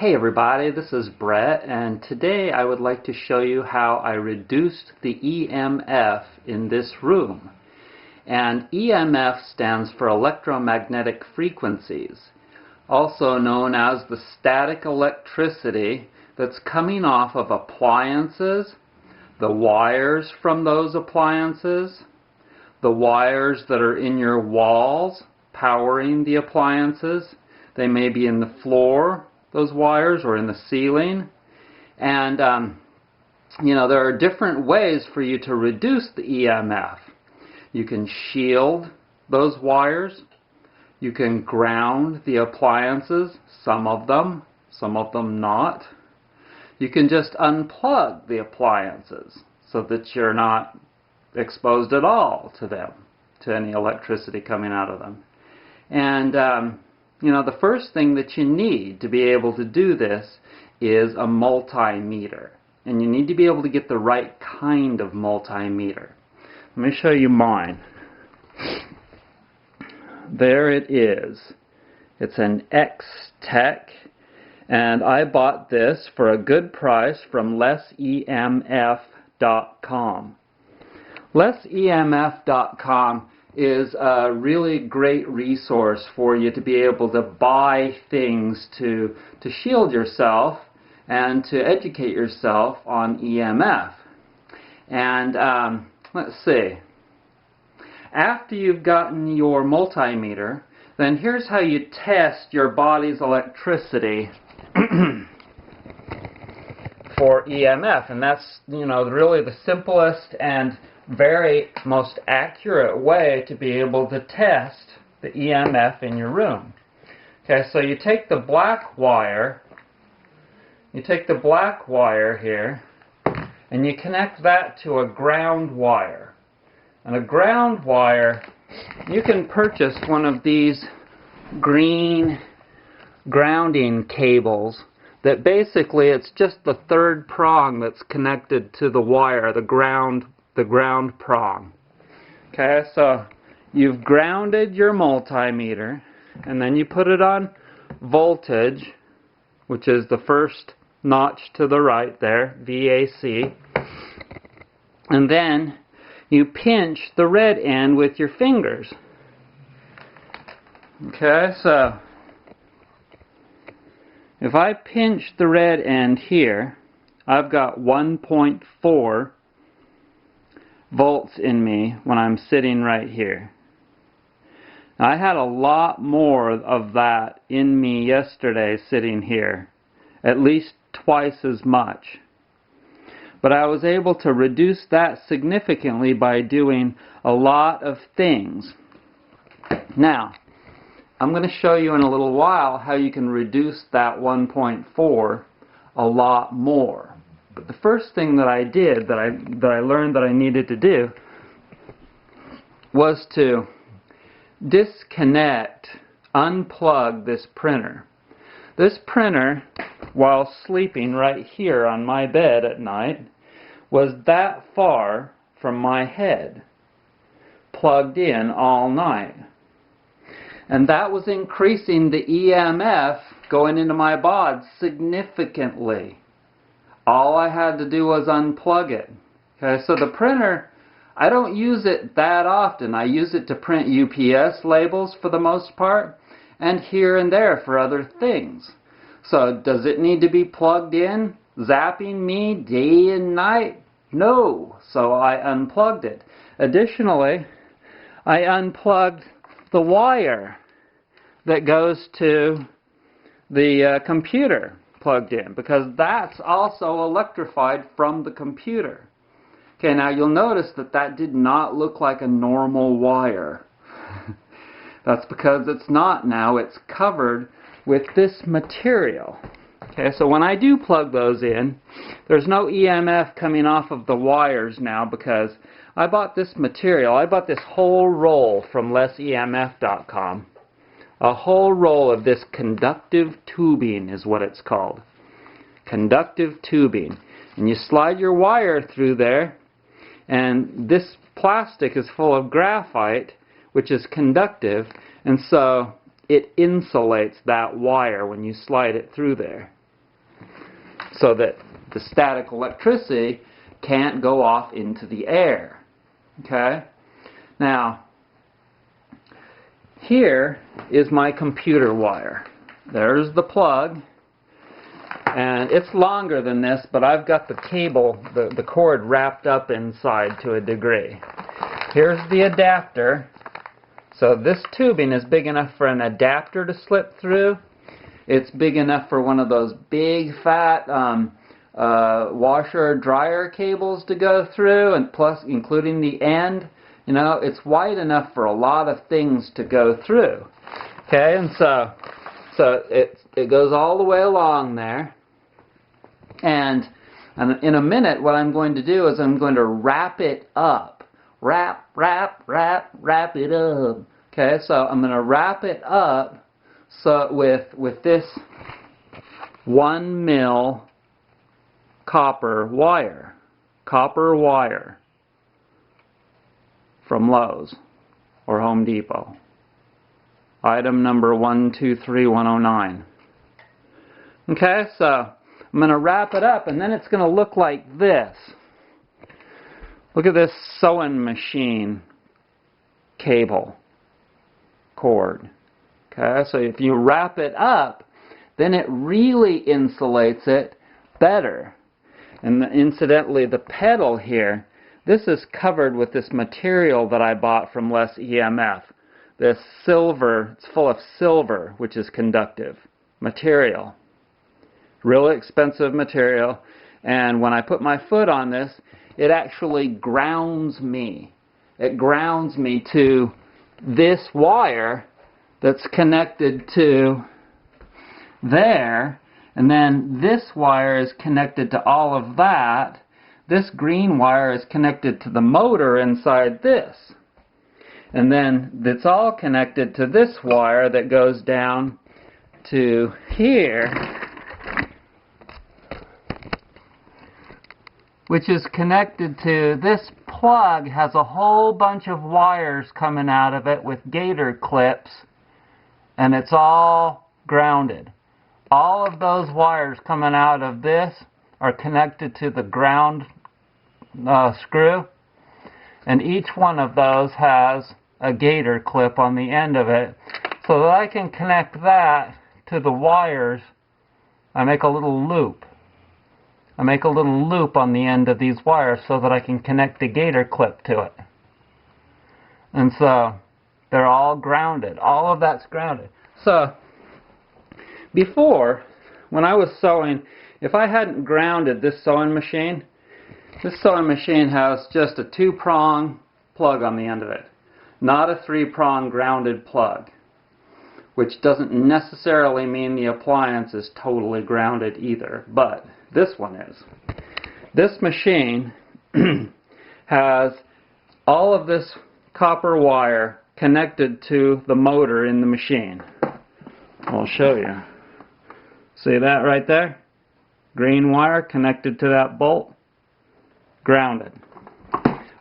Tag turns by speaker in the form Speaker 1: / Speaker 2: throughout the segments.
Speaker 1: Hey everybody, this is Brett, and today I would like to show you how I reduced the EMF in this room. And EMF stands for electromagnetic frequencies, also known as the static electricity that's coming off of appliances, the wires from those appliances, the wires that are in your walls powering the appliances. They may be in the floor, those wires, or in the ceiling. And there are different ways for you to reduce the EMF. You can shield those wires. You can ground the appliances, some of them not. You can just unplug the appliances so that you're not exposed at all to them, to any electricity coming out of them. And the first thing that you need to be able to do this is a multimeter. And you need to be able to get the right kind of multimeter. Let me show you mine. There it is. It's an X-Tech, and I bought this for a good price from lessemf.com. lessemf.com is a really great resource for you to be able to buy things to shield yourself and to educate yourself on EMF. And let's see. After you've gotten your multimeter, then here's how you test your body's electricity for EMF. And that's, really the simplest and very most accurate way to be able to test the EMF in your room. Okay, so you take the black wire, here, and you connect that to a ground wire. And a ground wire, you can purchase one of these green grounding cables that basically it's just the third prong that's connected to the wire, the ground prong. Okay, so you've grounded your multimeter, and then you put it on voltage, which is the first notch to the right there, VAC, and then you pinch the red end with your fingers. Okay, so if I pinch the red end here, I've got 1.4 volts in me when I'm sitting right here. Now, I had a lot more of that in me yesterday sitting here, at least twice as much. But I was able to reduce that significantly by doing a lot of things. Now, I'm going to show you in a little while how you can reduce that 1.4 a lot more. But the first thing that I did, that I learned that I needed to do, was to unplug this printer. This printer, while sleeping right here on my bed at night, was that far from my head, plugged in all night. And that was increasing the EMF going into my bod significantly. All I had to do was unplug it. Okay, so the printer, I don't use it that often. I use it to print UPS labels for the most part, and here and there for other things. So does it need to be plugged in, zapping me day and night? No. So I unplugged it. Additionally, I unplugged the wire that goes to the computer plugged in, because that's also electrified from the computer. Okay, now you'll notice that that did not look like a normal wire. That's because it's not now. It's covered with this material. Okay, so when I do plug those in, there's no EMF coming off of the wires now, because I bought this material. I bought this whole roll from lessemf.com. A whole roll of this conductive tubing is what it's called. Conductive tubing. And you slide your wire through there, and this plastic is full of graphite, which is conductive, and so it insulates that wire when you slide it through there. so that the static electricity can't go off into the air. Okay? Now, here is my computer wire. There's the plug, and it's longer than this, but I've got the cable, the cord wrapped up inside to a degree. Here's the adapter. So this tubing is big enough for an adapter to slip through. It's big enough for one of those big fat washer dryer cables to go through, and plus including the end. You know, it's wide enough for a lot of things to go through. Okay, and so it goes all the way along there. And in a minute, what I'm going to do is I'm going to wrap it up. Wrap it up. Okay, so I'm going to wrap it up so with this 1 mil copper wire from Lowe's or Home Depot. Item number 123109. Okay, so I'm going to wrap it up, and then it's going to look like this. Look at this sewing machine cable cord. Okay, so if you wrap it up, then it really insulates it better. And incidentally, the pedal here, this is covered with this material that I bought from Less EMF. This silver, it's full of silver, which is conductive material. Really expensive material. And when I put my foot on this, it actually grounds me. It grounds me to this wire that's connected to there. And then this wire is connected to all of that. This green wire is connected to the motor inside this. And then it's all connected to this wire that goes down to here, which is connected to this plug. Has a whole bunch of wires coming out of it with gator clips, and it's all grounded. All of those wires coming out of this are connected to the ground screw, and each one of those has a gator clip on the end of it, so that I can connect that to the wires. I make a little loop. I make a little loop on the end of these wires so that I can connect the gator clip to it. And so they're all grounded. All of that's grounded. So before, when I was sewing, if I hadn't grounded this sewing machine has just a 2-prong plug on the end of it, not a 3-prong grounded plug, which doesn't necessarily mean the appliance is totally grounded either, but this one is. This machine has all of this copper wire connected to the motor in the machine. I'll show you. See that right there? Green wire connected to that bolt. Grounded.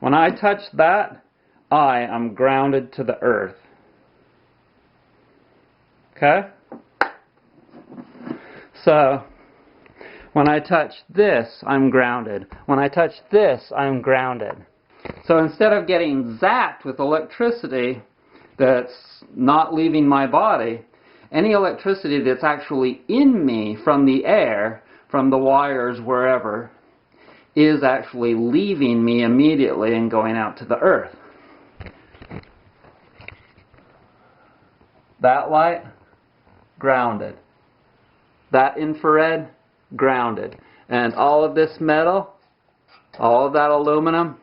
Speaker 1: When I touch that, I am grounded to the earth. Okay? So, when I touch this, I'm grounded. When I touch this, I'm grounded. So instead of getting zapped with electricity that's not leaving my body, any electricity that's actually in me from the air, from the wires, wherever, is actually leaving me immediately and going out to the earth. That light, grounded. That infrared, grounded. And all of this metal, all of that aluminum,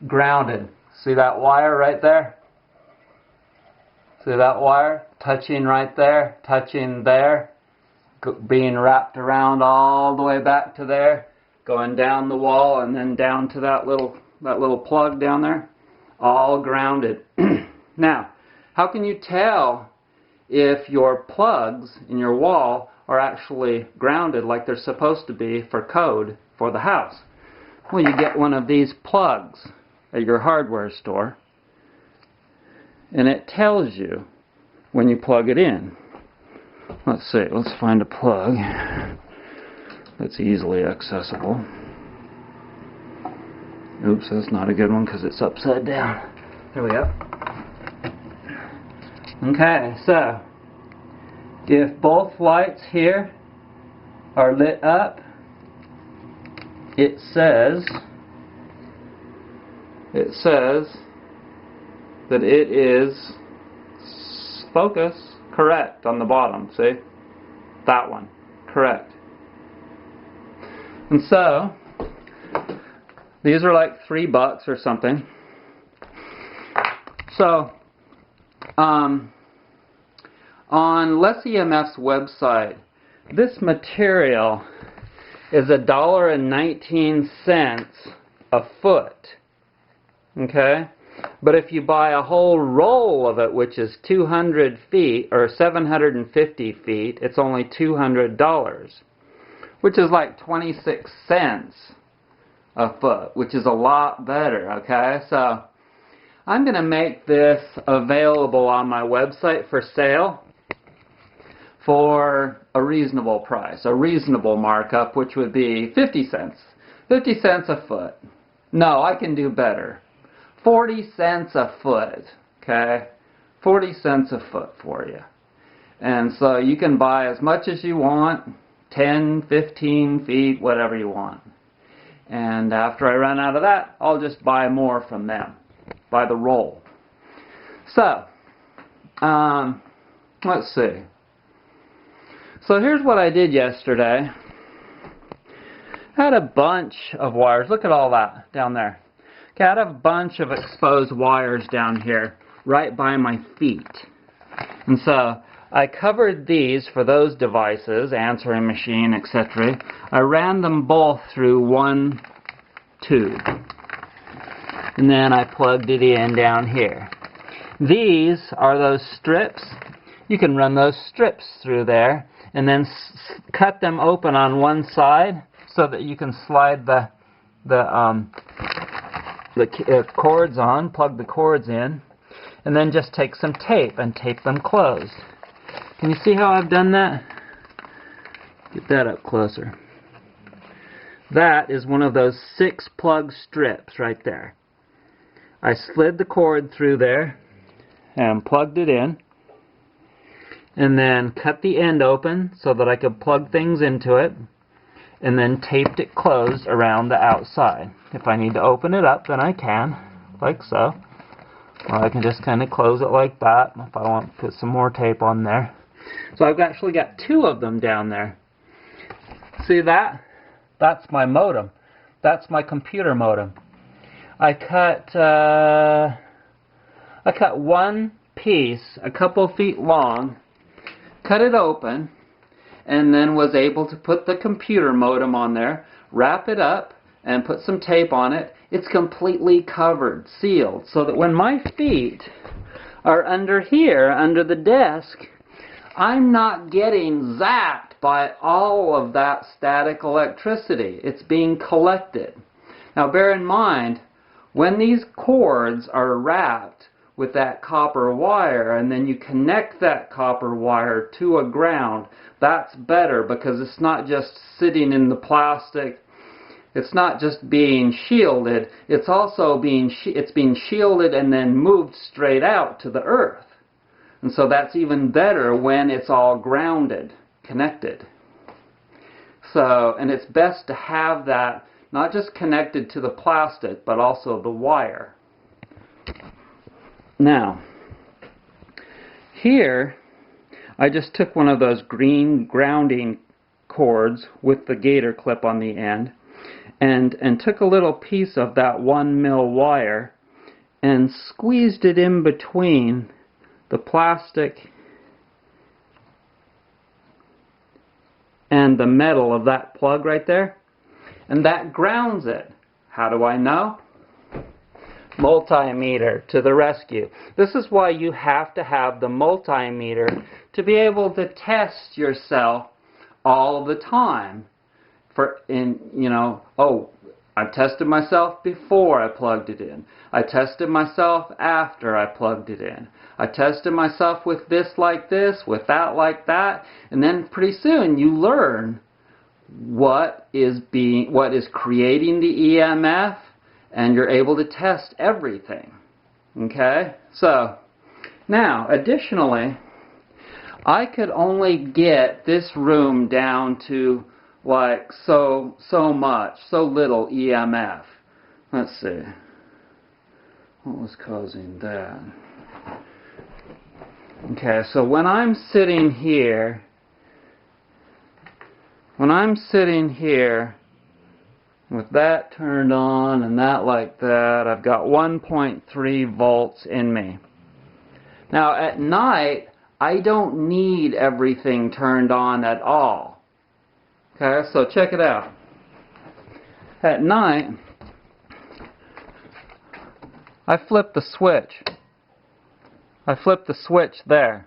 Speaker 1: grounded. See that wire right there? See that wire? Touching right there, touching there, being wrapped around all the way back to there, going down the wall and then down to that little plug down there, all grounded. Now, how can you tell if your plugs in your wall are actually grounded like they're supposed to be for code for the house? Well, you get one of these plugs at your hardware store, and it tells you when you plug it in. Let's see, let's find a plug. that's easily accessible. Oops, that's not a good one because it's upside down. There we go. Okay, so if both lights here are lit up, it says that it is focus correct on the bottom. See? That one. Correct. And so these are like $3 or something. So on Less EMF's website, this material is $1.19 a foot. Okay? But if you buy a whole roll of it, which is 200 feet or 750 feet, it's only $200, which is like 26 cents a foot, which is a lot better. Okay? So I'm going to make this available on my website for sale for a reasonable price, a reasonable markup, which would be 50 cents. 50 cents a foot. No, I can do better. 40 cents a foot. Okay? 40 cents a foot for you. And so you can buy as much as you want, 10, 15 feet, whatever you want. And after I run out of that, I'll just buy more from them by the roll. So, let's see. So here's what I did yesterday. I had a bunch of wires. Look at all that down there. Okay, I had a bunch of exposed wires down here right by my feet. And so I covered these for those devices, answering machine, etc. I ran them both through one tube. And then I plugged it in down here. These are those strips. You can run those strips through there and then cut them open on one side so that you can slide the cords on, plug the cords in, and then just take some tape and tape them closed. Can you see how I've done that? Get that up closer. That is one of those 6 plug strips right there. I slid the cord through there and plugged it in, and then cut the end open so that I could plug things into it, and then taped it closed around the outside. If I need to open it up, then I can, like so. Or I can just kind of close it like that if I want to put some more tape on there. So I've actually got 2 of them down there. See that? That's my modem. That's my computer modem. I cut one piece a couple feet long, cut it open, and then was able to put the computer modem on there, wrap it up, and put some tape on it. It's completely covered, sealed, so that when my feet are under here, under the desk, I'm not getting zapped by all of that static electricity. It's being collected. Now bear in mind, when these cords are wrapped with that copper wire and then you connect that copper wire to a ground, that's better because it's not just sitting in the plastic. It's not just being shielded, it's also being shielded and then moved straight out to the earth. And so that's even better when it's all grounded, connected. So, and it's best to have that not just connected to the plastic, but also the wire. Now, here, I just took one of those green grounding cords with the gator clip on the end, and took a little piece of that 1 mil wire and squeezed it in between the plastic and the metal of that plug right there, and that grounds it. How do I know? Multimeter to the rescue. This is why you have to have the multimeter to be able to test yourself all the time. I've tested myself before I plugged it in. I tested myself after I plugged it in. I tested myself with this like this, with that like that, and then pretty soon you learn what is creating the EMF, and you're able to test everything. Okay? So, now, additionally, I could only get this room down to like so little EMF. Let's see. What was causing that? Okay, so when I'm sitting here with that turned on and that like that, I've got 1.3 volts in me. Now at night, I don't need everything turned on at all. Okay, so check it out. At night, I flip the switch. I flip the switch there.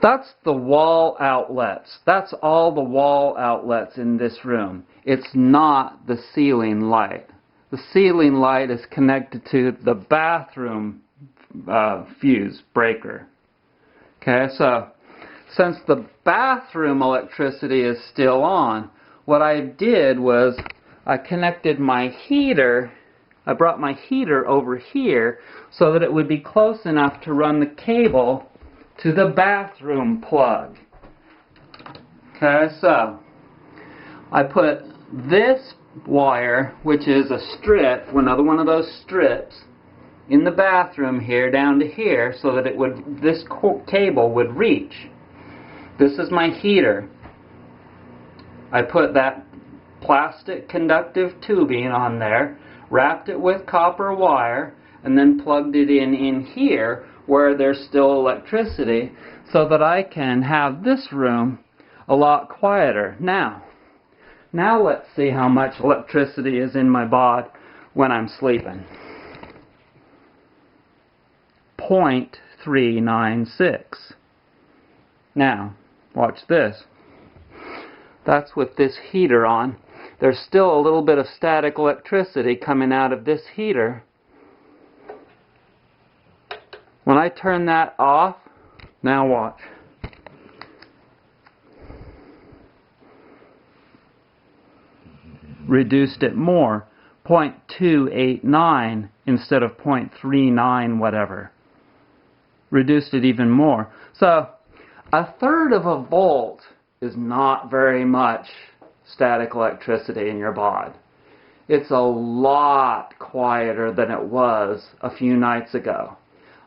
Speaker 1: That's the wall outlets. That's all the wall outlets in this room. It's not the ceiling light. The ceiling light is connected to the bathroom fuse breaker. Okay, so since the bathroom electricity is still on, what I did was I connected my heater. I brought my heater over here so that it would be close enough to run the cable to the bathroom plug. Okay, so I put this wire, which is a strip, another one of those strips, in the bathroom here down to here so that this cable would reach. This is my heater. I put that plastic conductive tubing on there, wrapped it with copper wire, and then plugged it in here where there's still electricity so that I can have this room a lot quieter. Now let's see how much electricity is in my bod when I'm sleeping. 0.396. Now, watch this. That's with this heater on. There's still a little bit of static electricity coming out of this heater. When I turn that off, now watch. Reduced it more, 0.289 instead of 0.39 whatever. Reduced it even more. So, 1/3 of a volt is not very much static electricity in your bod. It's a lot quieter than it was a few nights ago.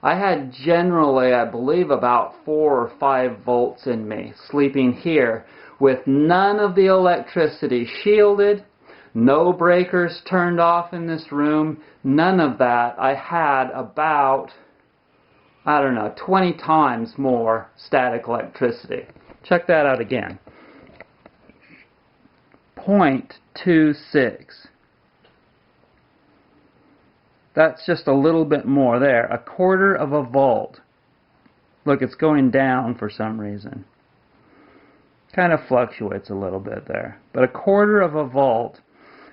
Speaker 1: I had generally, I believe, about 4 or 5 volts in me, sleeping here with none of the electricity shielded, no breakers turned off in this room, none of that. I had about, 20 times more static electricity. Check that out again. 0.26. That's just a little bit more there. 1/4 of a volt. Look, it's going down for some reason. Kind of fluctuates a little bit there. But 1/4 of a volt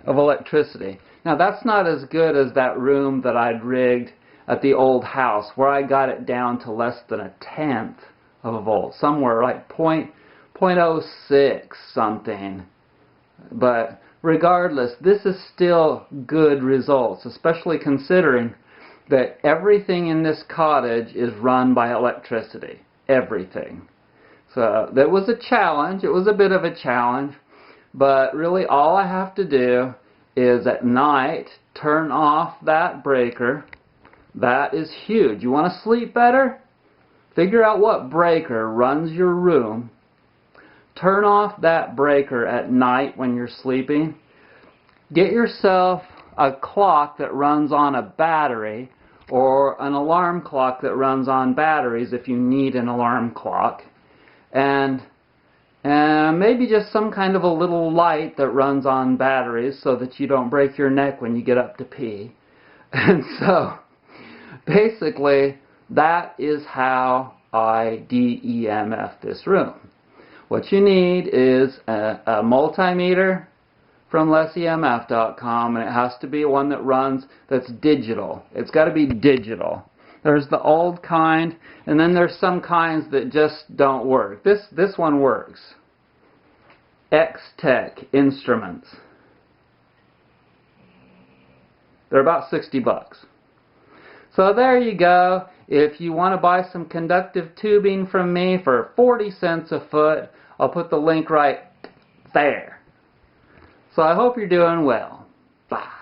Speaker 1: of electricity. Now that's not as good as that room that I'd rigged at the old house where I got it down to less than 1/10 of a volt. Somewhere like 0.06 something. But regardless, this is still good results, especially considering that everything in this cottage is run by electricity. Everything. So that was a challenge. It was a bit of a challenge. But really all I have to do is at night turn off that breaker. That is huge. You want to sleep better? Figure out what breaker runs your room. Turn off that breaker at night when you're sleeping. Get yourself a clock that runs on a battery or an alarm clock that runs on batteries if you need an alarm clock. And maybe just some kind of a little light that runs on batteries so that you don't break your neck when you get up to pee. And so, basically, that is how I de-EMF this room. What you need is a multimeter from lessemf.com, and it has to be one that runs that's digital. It's got to be digital. There's the old kind, and then there's some kinds that just don't work. This one works. X-Tech instruments. They're about 60 bucks. So there you go. If you want to buy some conductive tubing from me for 40 cents a foot, I'll put the link right there. So I hope you're doing well. Bye.